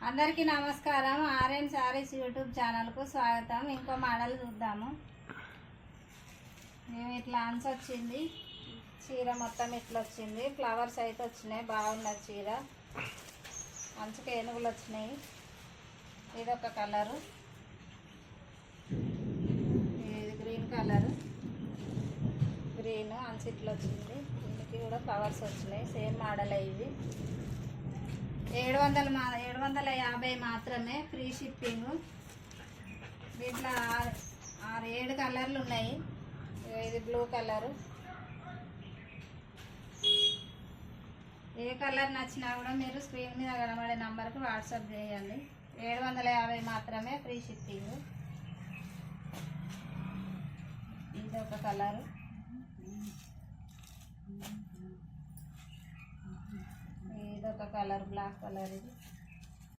అందరికీ నమస్కారం. RN saris YouTube ఛానల్కు స్వాగతం. ఇంకో మోడల్ చూద్దాము. మేము ఇట్లా ఆన్స్ వచ్చింది, చీర మొత్తం ఇట్లా వచ్చింది, ఫ్లవర్స్ అయితే వచ్చినాయి. బాగున్నది చీర, మంచిగా ఏనుగులు వచ్చినాయి. ఇదొక కలరు, ఇది గ్రీన్ కలరు, గ్రీన్ అంచు ఇట్లా వచ్చింది. దీనికి కూడా ఫ్లవర్స్ వచ్చినాయి. సేమ్ మోడల్ ఇవి 750 మాత్రమే, ఫ్రీ షిప్పింగ్. దీంట్లో 7 కలర్లు ఉన్నాయి. ఇది బ్లూ కలరు. ఏ కలర్ నచ్చినా కూడా మీరు స్క్రీన్ మీద కనబడే నంబర్కి వాట్సాప్ చేయండి. 750 మాత్రమే, ఫ్రీ షిప్పింగ్. ఇది ఒక కలరు, ఇదొక కలర్, బ్లాక్ కలర్. ఇది